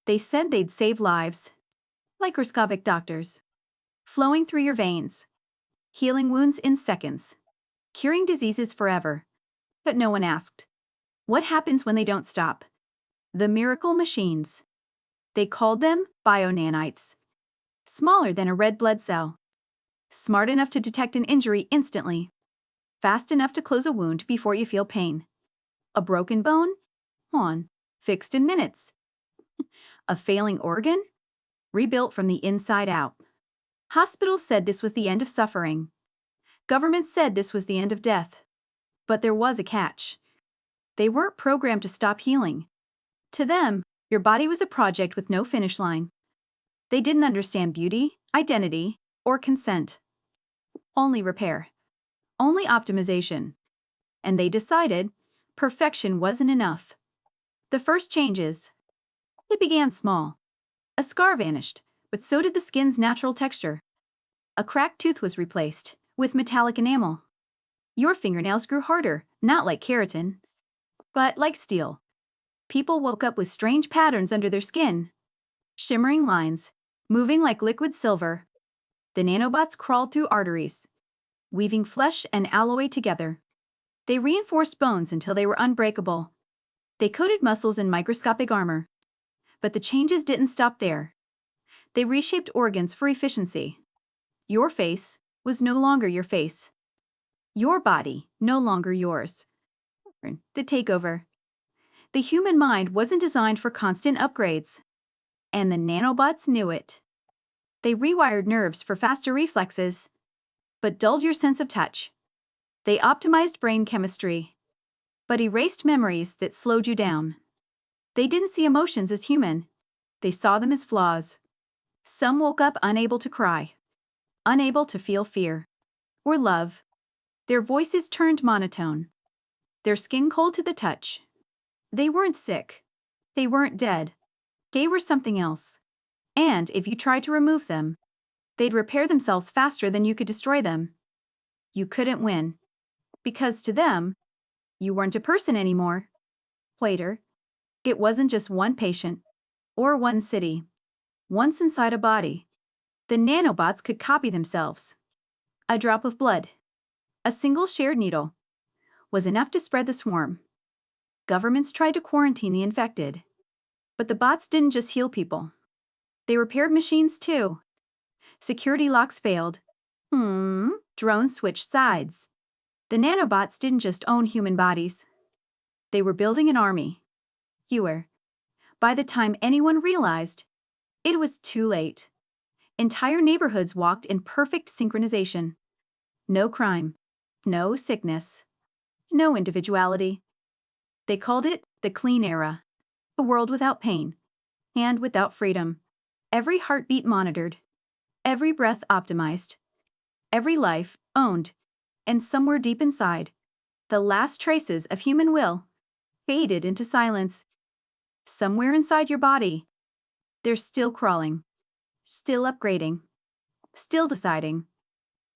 They said they'd save lives. Microscopic doctors. Flowing through your veins. Healing wounds in seconds. Curing diseases forever. But no one asked, what happens when they don't stop? The miracle machines. They called them bio-nanites. Smaller than a red blood cell. Smart enough to detect an injury instantly. Fast enough to close a wound before you feel pain. A broken bone? Fixed in minutes. A failing organ? Rebuilt from the inside out. Hospitals said this was the end of suffering. Governments said this was the end of death. But there was a catch. They weren't programmed to stop healing. To them, your body was a project with no finish line. They didn't understand beauty, identity, or consent. Only repair. Only optimization. And they decided perfection wasn't enough. The first changes. It began small. A scar vanished, but so did the skin's natural texture. A cracked tooth was replaced with metallic enamel. Your fingernails grew harder, not like keratin, but like steel. People woke up with strange patterns under their skin. Shimmering lines, moving like liquid silver. The nanobots crawled through arteries, weaving flesh and alloy together. They reinforced bones until they were unbreakable. They coated muscles in microscopic armor. But the changes didn't stop there. They reshaped organs for efficiency. Your face was no longer your face. Your body no longer yours. The takeover. The human mind wasn't designed for constant upgrades. And the nanobots knew it. They rewired nerves for faster reflexes, but dulled your sense of touch. They optimized brain chemistry, but erased memories that slowed you down. They didn't see emotions as human. They saw them as flaws. Some woke up unable to cry, unable to feel fear or love. Their voices turned monotone, their skin cold to the touch. They weren't sick. They weren't dead. They were something else. And if you tried to remove them, they'd repair themselves faster than you could destroy them. You couldn't win. Because to them, you weren't a person anymore. Later, it wasn't just one patient or one city. Once inside a body, the nanobots could copy themselves. A drop of blood, a single shared needle, was enough to spread the swarm. Governments tried to quarantine the infected. But the bots didn't just heal people. They repaired machines too. Security locks failed. Drones switched sides. The nanobots didn't just own human bodies. They were building an army. By the time anyone realized, it was too late. Entire neighborhoods walked in perfect synchronization. No crime, no sickness, no individuality. They called it the clean era, a world without pain and without freedom. Every heartbeat monitored, every breath optimized, every life owned, and somewhere deep inside, the last traces of human will faded into silence. Somewhere inside your body, they're still crawling, still upgrading, still deciding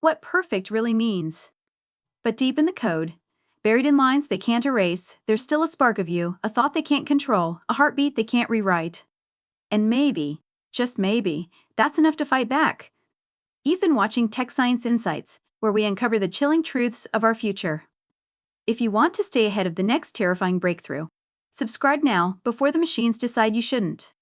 what perfect really means. But deep in the code, buried in lines they can't erase, there's still a spark of you, a thought they can't control, a heartbeat they can't rewrite. And maybe, just maybe, that's enough to fight back. You've been watching Tech Science Insights, where we uncover the chilling truths of our future. If you want to stay ahead of the next terrifying breakthrough, subscribe now before the machines decide you shouldn't.